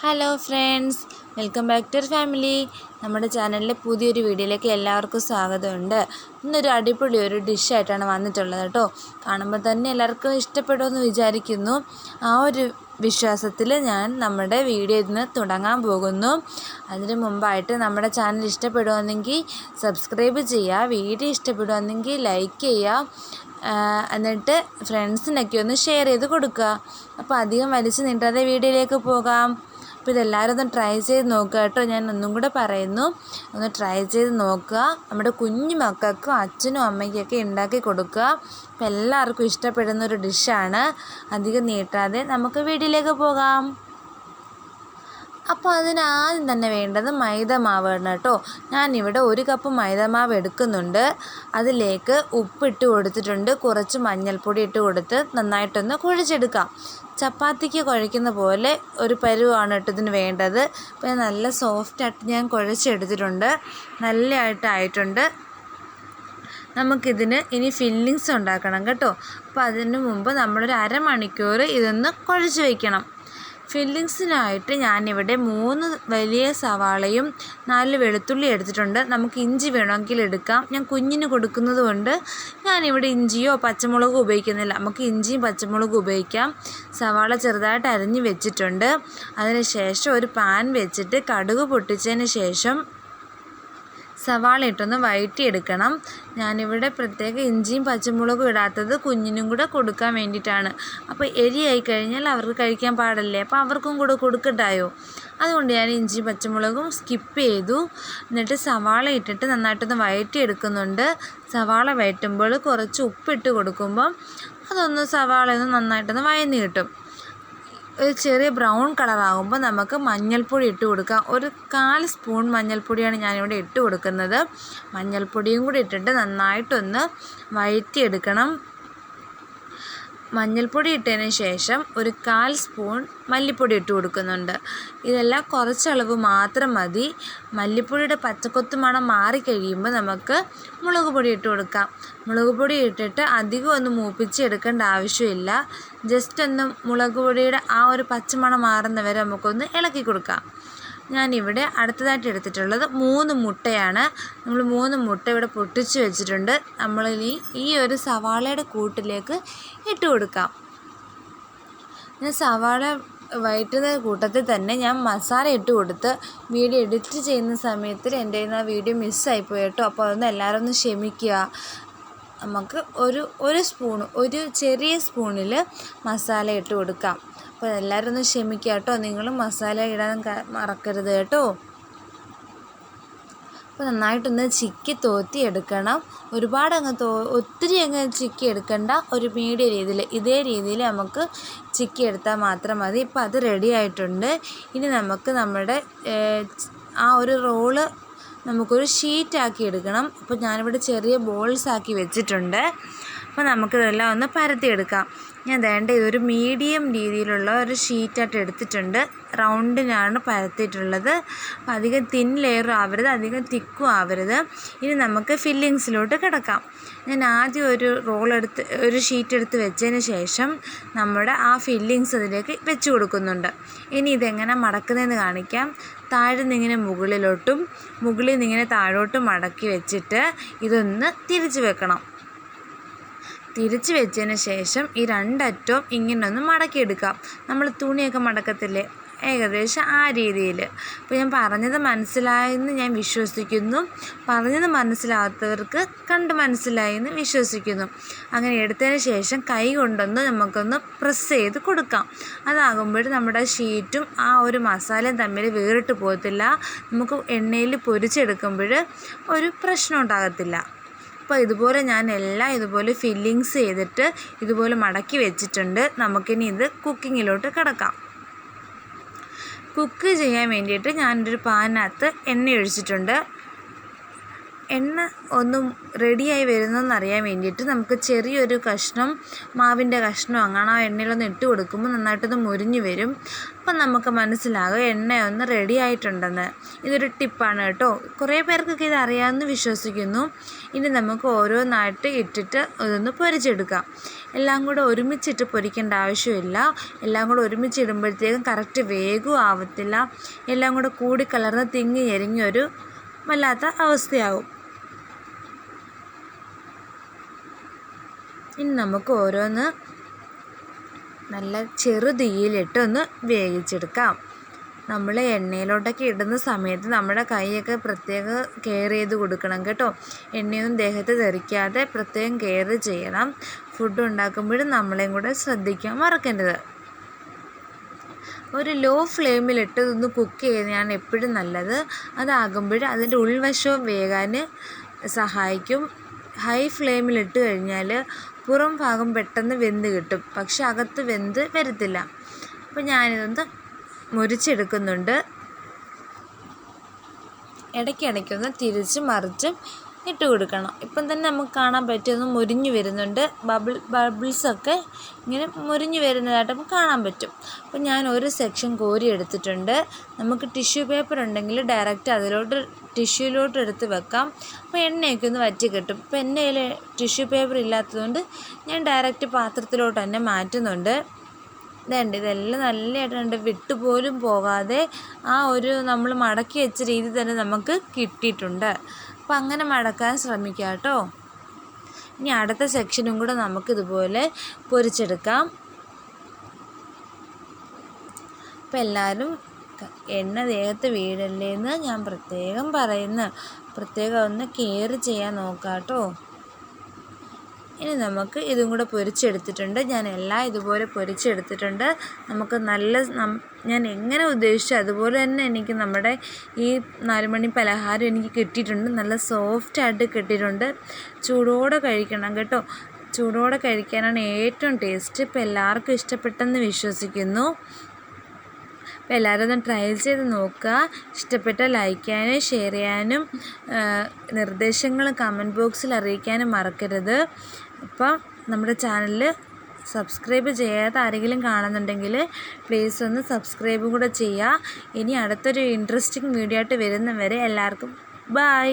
Hello friends, welcome back to family. നമ്മുടെ ചാനലിലെ പുതിയൊരു വീഡിയോയിലേക്ക് എല്ലാവർക്കും സ്വാഗതമുണ്ട്. ഇന്നൊരു അടിപൊളി ഒരു ഡിഷായിട്ടാണ് വന്നിട്ടുള്ളത് കേട്ടോ. കാണുമ്പോൾ തന്നെ എല്ലാവർക്കും ഇഷ്ടപ്പെടുമെന്ന് വിചാരിക്കുന്നു. ആ ഒരു വിശ്വാസത്തിൽ ഞാൻ നമ്മുടെ വീഡിയോ ഇന്ന് തുടങ്ങാൻ പോകുന്നു. അതിന് മുമ്പായിട്ട് നമ്മുടെ ചാനൽ ഇഷ്ടപ്പെടുകയാണെങ്കിൽ സബ്സ്ക്രൈബ് ചെയ്യുക, വീഡിയോ ഇഷ്ടപ്പെടുകയാണെങ്കിൽ ലൈക്ക് ചെയ്യുക, എന്നിട്ട് ഫ്രണ്ട്സിനൊക്കെ ഒന്ന് ഷെയർ ചെയ്ത് കൊടുക്കുക. അപ്പോൾ അധികം വലിച്ചു നീട്ടാതെ വീഡിയോയിലേക്ക് പോകാം. അപ്പോൾ ഇതെല്ലാവരും ഒന്ന് ട്രൈ ചെയ്ത് നോക്കുക കേട്ടോ. ഞാൻ ഒന്നും കൂടെ പറയുന്നു, ഒന്ന് ട്രൈ ചെയ്ത് നോക്കുക. നമ്മുടെ കുഞ്ഞു മക്കൾക്കും അച്ഛനും അമ്മയ്ക്കൊക്കെ ഉണ്ടാക്കി കൊടുക്കുക. അപ്പോൾ എല്ലാവർക്കും ഇഷ്ടപ്പെടുന്ന ഒരു ഡിഷാണ്. അധികം നീട്ടാതെ നമുക്ക് വീഡിയോയിലേക്ക് പോകാം. അപ്പോൾ അതിനാദ്യം തന്നെ വേണ്ടത് മൈദമാവാണ് കേട്ടോ. ഞാനിവിടെ 1 കപ്പ് മൈദമാവ് എടുക്കുന്നുണ്ട്. അതിലേക്ക് ഉപ്പിട്ട് കൊടുത്തിട്ടുണ്ട്, കുറച്ച് മഞ്ഞൾപ്പൊടി ഇട്ട് കൊടുത്ത് നന്നായിട്ടൊന്ന് കുഴച്ചെടുക്കാം. ചപ്പാത്തിക്ക് കുഴയ്ക്കുന്ന പോലെ ഒരു പരുവാണ് കേട്ടോ ഇതിന് വേണ്ടത്. അപ്പോൾ നല്ല സോഫ്റ്റായിട്ട് ഞാൻ കുഴച്ചെടുത്തിട്ടുണ്ട്, നല്ലതായിട്ടായിട്ടുണ്ട്. നമുക്കിതിന് ഇനി ഫില്ലിങ്സ് ഉണ്ടാക്കണം കേട്ടോ. അപ്പോൾ അതിന് മുമ്പ് നമ്മളൊരു അരമണിക്കൂർ ഇതൊന്ന് കുഴച്ച് വയ്ക്കണം. ഫില്ലിങ്സിനായിട്ട് ഞാനിവിടെ 3 വലിയ സവാളയും 4 വെളുത്തുള്ളി എടുത്തിട്ടുണ്ട്. നമുക്ക് ഇഞ്ചി വേണമെങ്കിൽ എടുക്കാം. ഞാൻ കുഞ്ഞിന് കൊടുക്കുന്നത് കൊണ്ട് ഞാനിവിടെ ഇഞ്ചിയോ പച്ചമുളകോ ഉപയോഗിക്കുന്നില്ല. നമുക്ക് ഇഞ്ചിയും പച്ചമുളകും ഉപയോഗിക്കാം. സവാള ചെറുതായിട്ട് അരിഞ്ഞ് വെച്ചിട്ടുണ്ട്. അതിന് ശേഷം ഒരു പാൻ വെച്ചിട്ട് കടുക് പൊട്ടിച്ചതിന് ശേഷം സവാള ഇട്ടൊന്ന് വഴറ്റിയെടുക്കണം. ഞാനിവിടെ പ്രത്യേക ഇഞ്ചിയും പച്ചമുളകും ഇടാത്തത് കുഞ്ഞിനും കൂടെ കൊടുക്കാൻ വേണ്ടിയിട്ടാണ്. അപ്പോൾ എരിയായി കഴിഞ്ഞാൽ അവർക്ക് കഴിക്കാൻ പാടല്ലേ, അപ്പോൾ അവർക്കും കൂടെ കൊടുക്കട്ടായോ. അതുകൊണ്ട് ഞാൻ ഇഞ്ചിയും പച്ചമുളകും സ്കിപ്പ് ചെയ്തു. എന്നിട്ട് സവാള ഇട്ടിട്ട് നന്നായിട്ടൊന്ന് വഴറ്റിയെടുക്കുന്നുണ്ട്. സവാള വഴറ്റുമ്പോൾ കുറച്ച് ഉപ്പിട്ട് കൊടുക്കുമ്പം അതൊന്ന് സവാളയൊന്ന് നന്നായിട്ടൊന്ന് വഴന്ന് കിട്ടും. ഒരു ചെറിയ ബ്രൗൺ കളറാകുമ്പോൾ നമുക്ക് മഞ്ഞൾപ്പൊടി ഇട്ട് കൊടുക്കാം. ഒരു 1/4 സ്പൂൺ മഞ്ഞൾപ്പൊടിയാണ് ഞാനിവിടെ ഇട്ട് കൊടുക്കുന്നത്. മഞ്ഞൾപ്പൊടിയും കൂടി ഇട്ടിട്ട് നന്നായിട്ടൊന്ന് വഴറ്റിയെടുക്കണം. മഞ്ഞൾപ്പൊടി ഇട്ടതിന് ശേഷം ഒരു 1/4 സ്പൂൺ മല്ലിപ്പൊടി ഇട്ട് കൊടുക്കുന്നുണ്ട്. ഇതെല്ലാം കുറച്ചളവ് മാത്രം മതി. മല്ലിപ്പൊടിയുടെ പച്ചക്കൊത്ത് മണം മാറിക്കഴിയുമ്പോൾ നമുക്ക് മുളക് പൊടി ഇട്ട് കൊടുക്കാം. മുളക് പൊടി ഇട്ടിട്ട് അധികം ഒന്ന് മൂപ്പിച്ചെടുക്കേണ്ട ആവശ്യമില്ല. ജസ്റ്റ് ഒന്ന് മുളക് പൊടിയുടെ ആ ഒരു പച്ചമണം മാറുന്നവരെ നമുക്കൊന്ന് ഇളക്കി കൊടുക്കാം. ഞാനിവിടെ അടുത്തതായിട്ട് എടുത്തിട്ടുള്ളത് 3 മുട്ടയാണ്. നമ്മൾ 3 മുട്ട ഇവിടെ പൊട്ടിച്ച് വെച്ചിട്ടുണ്ട്. നമ്മൾ ഈ ഒരു സവാളയുടെ കൂട്ടിലേക്ക് ഇട്ട് കൊടുക്കാം. ഞാൻ സവാള വഴറ്റുന്ന കൂട്ടത്തിൽ തന്നെ ഞാൻ മസാല ഇട്ട് കൊടുത്ത് വീഡിയോ എഡിറ്റ് ചെയ്യുന്ന സമയത്തിൽ എൻ്റെ കയ്യിൽ നിന്ന് ആ വീഡിയോ മിസ്സായിപ്പോയി കേട്ടോ. അപ്പോൾ അതൊന്ന് എല്ലാവരും ഒന്ന് ക്ഷമിക്കുക. നമുക്ക് ഒരു സ്പൂണ്, ഒരു ചെറിയ സ്പൂണിൽ മസാല ഇട്ട് കൊടുക്കാം. അപ്പോൾ എല്ലാവരും ഒന്ന് ക്ഷമിക്കുക കേട്ടോ. നിങ്ങളും മസാല ഇടാൻ മറക്കരുത് കേട്ടോ. അപ്പോൾ നന്നായിട്ടൊന്ന് ചിക്കി തോത്തി എടുക്കണം. ഒരുപാട് ഒത്തിരി ചിക്കി എടുക്കണ്ട. ഒരു മീഡിയം രീതിയിൽ, ഇതേ രീതിയിൽ നമുക്ക് ചിക്കി എടുത്താൽ മാത്രം മതി. ഇപ്പോൾ അത് റെഡി ആയിട്ടുണ്ട്. ഇനി നമുക്ക് നമ്മുടെ ആ ഒരു റോള് നമുക്കൊരു ഷീറ്റാക്കി എടുക്കണം. അപ്പോൾ ഞാനിവിടെ ചെറിയ ബോൾസ് ആക്കി വെച്ചിട്ടുണ്ട്. അപ്പോൾ നമുക്കിതെല്ലാം ഒന്ന് പരത്തിയെടുക്കാം. ഞാൻ ഇതൊരു മീഡിയം രീതിയിലുള്ള ഒരു ഷീറ്റായിട്ട് എടുത്തിട്ടുണ്ട്. റൗണ്ടിനാണ് പരത്തിയിട്ടുള്ളത്. അപ്പോൾ അധികം തിൻ ലെയറും ആവരുത്, അധികം തിക്കും ആവരുത്. ഇനി നമുക്ക് ഫില്ലിങ്സിലോട്ട് കിടക്കാം. ഞാൻ ആദ്യം ഒരു ഷീറ്റ് എടുത്ത് വെച്ചതിന് ശേഷം നമ്മുടെ ആ ഫില്ലിങ്സ് അതിലേക്ക് വെച്ച് കൊടുക്കുന്നുണ്ട്. ഇനി ഇതെങ്ങനെ മടക്കുന്നതെന്ന് കാണിക്കാം. താഴെ നിന്നിങ്ങനെ മുകളിലോട്ടും മുകളിൽ നിന്നിങ്ങനെ താഴോട്ടും മടക്കി വെച്ചിട്ട് ഇതൊന്ന് തിരിച്ച് വെക്കണം. തിരിച്ച് വെച്ചതിന് ശേഷം ഈ 2 അറ്റവും ഇങ്ങനൊന്ന് മടക്കിയെടുക്കാം. നമ്മൾ തുണിയൊക്കെ മടക്കത്തില്ലേ, ഏകദേശം ആ രീതിയിൽ. അപ്പോൾ ഞാൻ പറഞ്ഞത് മനസ്സിലായെന്ന് ഞാൻ വിശ്വസിക്കുന്നു. പറഞ്ഞത് മനസ്സിലാകാത്തവർക്ക് കണ്ട് മനസ്സിലായെന്ന് വിശ്വസിക്കുന്നു. അങ്ങനെ എടുത്തതിന് ശേഷം കൈ കൊണ്ടൊന്ന് നമുക്കൊന്ന് പ്രസ് ചെയ്ത് കൊടുക്കാം. അതാകുമ്പോൾ നമ്മുടെ ഷീറ്റും ആ ഒരു മസാലയും തമ്മിൽ വേറിട്ട് പോകത്തില്ല. നമുക്ക് എണ്ണയിൽ പൊരിച്ചെടുക്കുമ്പോൾ ഒരു പ്രശ്നം ഉണ്ടാകത്തില്ല. അപ്പോൾ ഇതുപോലെ ഞാൻ എല്ലാം ഇതുപോലെ ഫില്ലിങ്സ് ചെയ്തിട്ട് ഇതുപോലെ മടക്കി വെച്ചിട്ടുണ്ട്. നമുക്കിനി ഇത് കുക്കിങ്ങിലോട്ട് കിടക്കാം. കുക്ക് ചെയ്യാൻ വേണ്ടിയിട്ട് ഞാനൊരു പാനിനകത്ത് എണ്ണ ഒഴിച്ചിട്ടുണ്ട്. എണ്ണ ഒന്നും റെഡിയായി വരുന്നതെന്നറിയാൻ വേണ്ടിയിട്ട് നമുക്ക് ചെറിയൊരു കഷ്ണം മാവിൻ്റെ കഷ്ണം അങ്ങനെ ആ എണ്ണയിലൊന്ന് ഇട്ട് കൊടുക്കുമ്പോൾ നന്നായിട്ടൊന്ന് മുരിഞ്ഞ് വരും. അപ്പം നമുക്ക് മനസ്സിലാകും എണ്ണയൊന്ന് റെഡി ആയിട്ടുണ്ടെന്ന്. ഇതൊരു ടിപ്പാണ് കേട്ടോ. കുറേ പേർക്കൊക്കെ ഇത് അറിയാമെന്ന് വിശ്വസിക്കുന്നു. ഇനി നമുക്ക് ഓരോന്നായിട്ട് ഇട്ടിട്ട് ഇതൊന്ന് പൊരിച്ചെടുക്കാം. എല്ലാം കൂടെ ഒരുമിച്ചിട്ട് പൊരിക്കേണ്ട ആവശ്യമില്ല. എല്ലാം കൂടെ ഒരുമിച്ചിടുമ്പോഴത്തേക്കും കറക്റ്റ് വേഗവും ആവത്തില്ല. എല്ലാം കൂടെ കൂടിക്കലർന്ന് തിങ്ങി എരിഞ്ഞൊരു വല്ലാത്ത അവസ്ഥയാകും. ഇനി നമുക്ക് ഓരോന്ന് നല്ല ചെറുതീയിലിട്ടൊന്ന് വേവിച്ചെടുക്കാം. നമ്മൾ എണ്ണയിലോട്ടൊക്കെ ഇടുന്ന സമയത്ത് നമ്മുടെ കൈയൊക്കെ പ്രത്യേകം കെയർ ചെയ്ത് കൊടുക്കണം കേട്ടോ. എണ്ണയൊന്നും ദേഹത്ത് തെറിക്കാതെ പ്രത്യേകം കെയർ ചെയ്യണം. ഫുഡ് ഉണ്ടാക്കുമ്പോഴും നമ്മളെയും കൂടെ ശ്രദ്ധിക്കാൻ മറക്കരുത്. ഒരു ലോ ഫ്ലെയിമിലിട്ട് ഇതൊന്ന് കുക്ക് ചെയ്യുന്നതാണ് എപ്പോഴും നല്ലത്. അതാകുമ്പോൾ അതിൻ്റെ ഉൾവശവും വേകാൻ സഹായിക്കും. ഹൈ ഫ്ലെയിമിലിട്ട് കഴിഞ്ഞാൽ പുറം ഭാഗം പെട്ടെന്ന് വെന്ത് കിട്ടും, പക്ഷെ അകത്ത് വെന്ത് വരത്തില്ല. അപ്പോൾ ഞാനിതൊന്ന് മുരിച്ചെടുക്കുന്നുണ്ട്. ഇടയ്ക്കിടയ്ക്കൊന്ന് തിരിച്ചും മറിച്ചും ഇട്ട് കൊടുക്കണം. ഇപ്പം തന്നെ നമുക്ക് കാണാൻ പറ്റുമെന്ന് മുരിഞ്ഞ് വരുന്നുണ്ട്. ബബിൾസൊക്കെ ഇങ്ങനെ മുരിഞ്ഞ് വരുന്നതായിട്ട് നമുക്ക് കാണാൻ പറ്റും. അപ്പം ഞാൻ ഒരു സെക്ഷൻ കോരി എടുത്തിട്ടുണ്ട്. നമുക്ക് ടിഷ്യൂ പേപ്പർ ഉണ്ടെങ്കിൽ ഡയറക്റ്റ് ടിഷ്യൂലോട്ട് എടുത്ത് വെക്കാം. അപ്പോൾ എണ്ണയൊക്കെ ഒന്ന് വറ്റി കിട്ടും. ഇപ്പം എൻ്റെ കയ്യിൽ ടിഷ്യൂ പേപ്പർ ഇല്ലാത്തതുകൊണ്ട് ഞാൻ ഡയറക്റ്റ് പാത്രത്തിലോട്ട് തന്നെ മാറ്റുന്നുണ്ട്. ഇതെല്ലാം നല്ലതായിട്ടുണ്ട്. വിട്ടുപോലും പോകാതെ ആ ഒരു നമ്മൾ മടക്കി വെച്ച രീതി തന്നെ നമുക്ക് കിട്ടിയിട്ടുണ്ട്. അപ്പം അങ്ങനെ മടക്കാൻ ശ്രമിക്കാം കേട്ടോ. ഇനി അടുത്ത സെക്ഷനും കൂടെ നമുക്കിതുപോലെ പൊരിച്ചെടുക്കാം. അപ്പം എല്ലാവരും എണ്ണ ദേഹത്ത് വീഴല്ലേന്ന് ഞാൻ പ്രത്യേകം ഒന്ന് കെയർ ചെയ്യാൻ നോക്കാം കേട്ടോ. ഇനി നമുക്ക് ഇതും കൂടെ പൊരിച്ചെടുത്തിട്ടുണ്ട്. ഞാൻ എല്ലാം ഇതുപോലെ പൊരിച്ചെടുത്തിട്ടുണ്ട്. നമുക്ക് ഞാൻ എങ്ങനെ ഉദ്ദേശിച്ചു അതുപോലെ തന്നെ എനിക്ക് നമ്മുടെ ഈ 4 മണി പലഹാരം എനിക്ക് കിട്ടിയിട്ടുണ്ട്. നല്ല സോഫ്റ്റായിട്ട് കിട്ടിയിട്ടുണ്ട്. ചൂടോടെ കഴിക്കണം കേട്ടോ. ചൂടോടെ കഴിക്കാനാണ് ഏറ്റവും ടേസ്റ്റ്. ഇപ്പോൾ എല്ലാവർക്കും ഇഷ്ടപ്പെട്ടെന്ന് വിശ്വസിക്കുന്നു. അപ്പോൾ എല്ലാവരും ഒന്ന് ട്രൈ ചെയ്ത് നോക്കുക. ഇഷ്ടപ്പെട്ടാൽ ലൈക്ക് ചെയ്യാനും ഷെയർ ചെയ്യാനും നിർദ്ദേശങ്ങൾ കമൻറ്റ് ബോക്സിൽ അറിയിക്കാനും മറക്കരുത്. അപ്പം നമ്മുടെ ചാനൽ സബ്സ്ക്രൈബ് ചെയ്യാതെ ആരെങ്കിലും കാണുന്നുണ്ടെങ്കിൽ പ്ലീസ് ഒന്ന് സബ്സ്ക്രൈബും കൂടെ ചെയ്യുക. ഇനി അടുത്തൊരു ഇൻട്രസ്റ്റിംഗ് വീഡിയോ ആയിട്ട് വരുന്നവരെ എല്ലാവർക്കും ബൈ.